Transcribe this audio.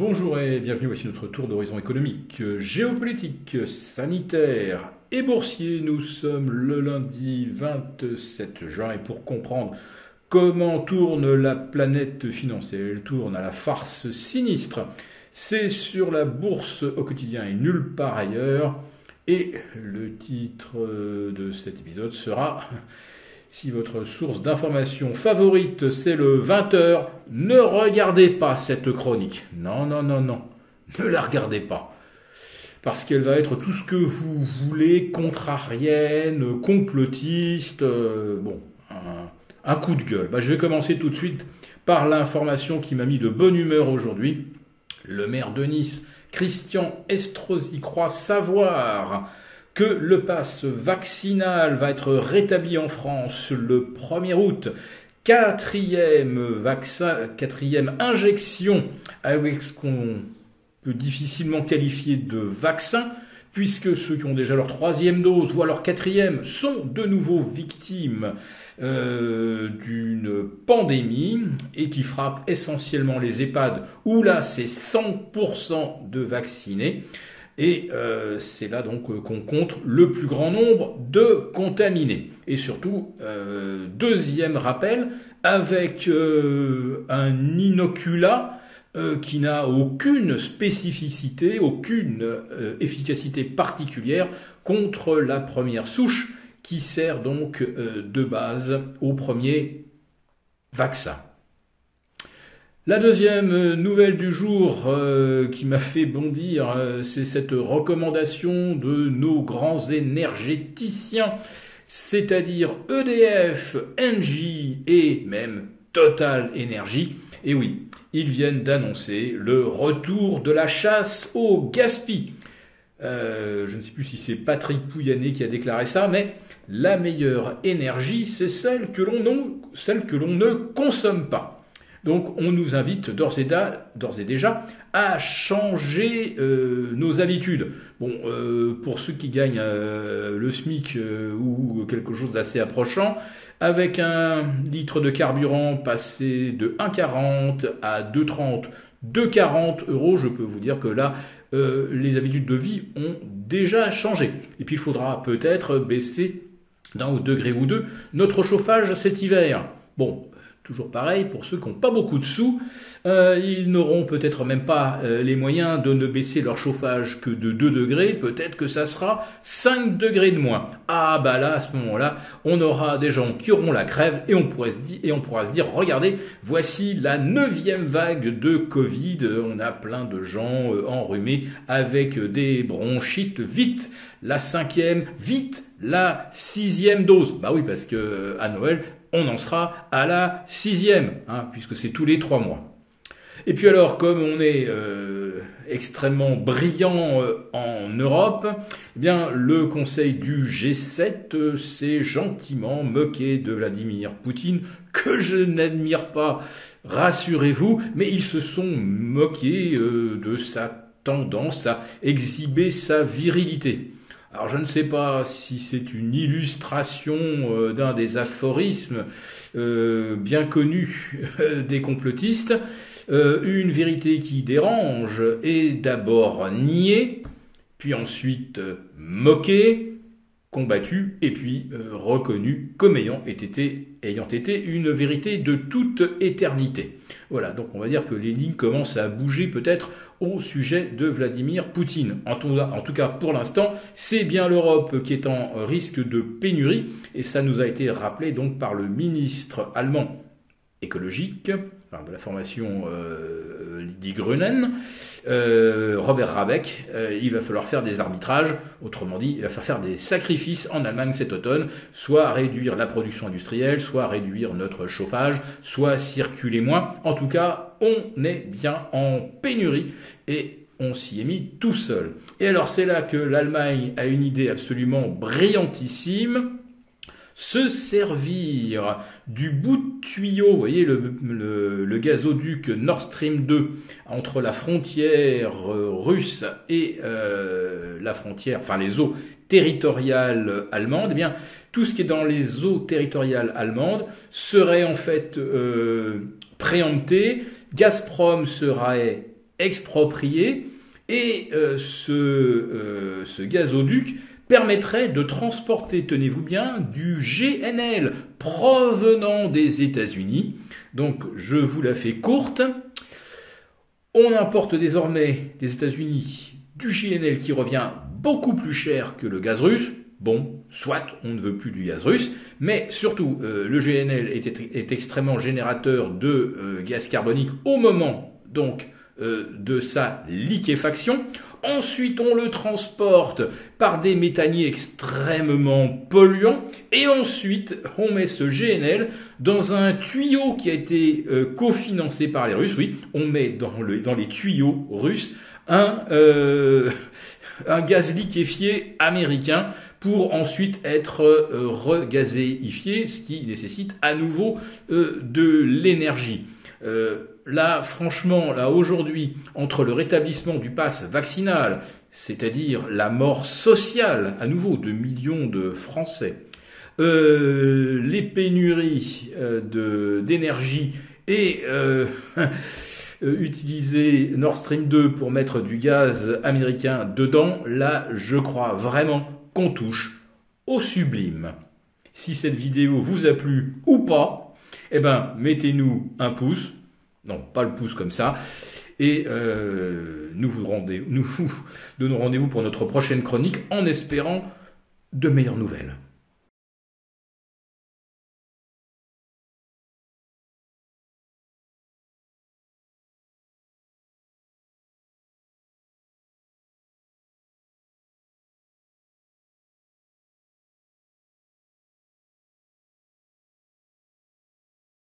Bonjour et bienvenue, voici notre tour d'horizon économique, géopolitique, sanitaire et boursier. Nous sommes le lundi 27 juin et pour comprendre comment tourne la planète financière, elle tourne à la farce sinistre. C'est sur la bourse au quotidien et nulle part ailleurs. Et le titre de cet épisode sera... Si votre source d'information favorite, c'est le 20h, ne regardez pas cette chronique. Non, ne la regardez pas. Parce qu'elle va être tout ce que vous voulez, contrarienne, complotiste, un coup de gueule. Je vais commencer tout de suite par l'information qui m'a mis de bonne humeur aujourd'hui. Le maire de Nice, Christian Estrosi, croit savoir que le pass vaccinal va être rétabli en France le 1er août. Quatrième injection avec ce qu'on peut difficilement qualifier de vaccin, puisque ceux qui ont déjà leur troisième dose, voire leur quatrième, sont de nouveau victimes d'une pandémie et qui frappe essentiellement les EHPAD, où là c'est 100% de vaccinés. Et c'est là donc qu'on compte le plus grand nombre de contaminés. Et surtout, deuxième rappel, avec un inoculat qui n'a aucune spécificité, aucune efficacité particulière contre la première souche qui sert donc de base au premier vaccin. La deuxième nouvelle du jour qui m'a fait bondir, c'est cette recommandation de nos grands énergéticiens, c'est-à-dire EDF, Engie et même Total Energy. Et oui, ils viennent d'annoncer le retour de la chasse au gaspillage. Je ne sais plus si c'est Patrick Pouyanné qui a déclaré ça, mais la meilleure énergie, c'est celle que l'on ne consomme pas. Donc on nous invite d'ores et déjà à changer nos habitudes. Pour ceux qui gagnent le SMIC ou quelque chose d'assez approchant, avec un litre de carburant passé de 1,40 à 2,30, 2,40 €, je peux vous dire que là, les habitudes de vie ont déjà changé. Et puis il faudra peut-être baisser d'un degré ou deux notre chauffage cet hiver. Toujours pareil, pour ceux qui n'ont pas beaucoup de sous, ils n'auront peut-être même pas les moyens de ne baisser leur chauffage que de 2 degrés, peut-être que ça sera 5 degrés de moins. Là, à ce moment-là, on aura des gens qui auront la crève et on pourra se dire, regardez, voici la 9e vague de Covid, on a plein de gens enrhumés avec des bronchites, vite la 5e, vite la 6e dose. Oui, parce que à Noël, on en sera à la 6e, puisque c'est tous les 3 mois. Et puis alors, comme on est extrêmement brillant en Europe, le Conseil du G7 s'est gentiment moqué de Vladimir Poutine, que je n'admire pas, rassurez-vous, mais ils se sont moqués de sa tendance à exhiber sa virilité. Alors je ne sais pas si c'est une illustration d'un des aphorismes bien connus des complotistes. Une vérité qui dérange est d'abord niée, puis ensuite moquée, combattue, et puis reconnue comme ayant été une vérité de toute éternité. Voilà, donc on va dire que les lignes commencent à bouger peut-être au sujet de Vladimir Poutine. En tout cas, pour l'instant, c'est bien l'Europe qui est en risque de pénurie, et ça nous a été rappelé donc par le ministre allemand écologique, de la formation Die Grünen, Robert Habeck. Il va falloir faire des arbitrages, autrement dit, il va falloir faire des sacrifices en Allemagne cet automne, soit réduire la production industrielle, soit réduire notre chauffage, soit circuler moins. En tout cas, on est bien en pénurie et on s'y est mis tout seul. Et alors c'est là que l'Allemagne a une idée absolument brillantissime: se servir du bout de tuyau, vous voyez le gazoduc Nord Stream 2 entre la frontière russe et la frontière, les eaux territoriales allemandes. Tout ce qui est dans les eaux territoriales allemandes serait en fait préempté. Gazprom serait exproprié et ce gazoduc permettrait de transporter, tenez-vous bien, du GNL provenant des États-Unis. Donc je vous la fais courte. On importe désormais des États-Unis du GNL qui revient beaucoup plus cher que le gaz russe. Bon, soit on ne veut plus du gaz russe, mais surtout le GNL est extrêmement générateur de gaz carbonique au moment donc de sa liquéfaction. Ensuite, on le transporte par des méthaniers extrêmement polluants. Et ensuite, on met ce GNL dans un tuyau qui a été cofinancé par les Russes. Oui, on met dans les tuyaux russes un gaz liquéfié américain pour ensuite être regazéifié, ce qui nécessite à nouveau de l'énergie. Là, franchement, là aujourd'hui, entre le rétablissement du pass vaccinal, c'est-à-dire la mort sociale, à nouveau, de millions de Français, les pénuries d'énergie et utiliser Nord Stream 2 pour mettre du gaz américain dedans, là, je crois vraiment qu'on touche au sublime. Si cette vidéo vous a plu ou pas, eh ben, mettez-nous un pouce. Non, pas le pouce comme ça. Et nous vous donnons rendez-vous pour notre prochaine chronique en espérant de meilleures nouvelles.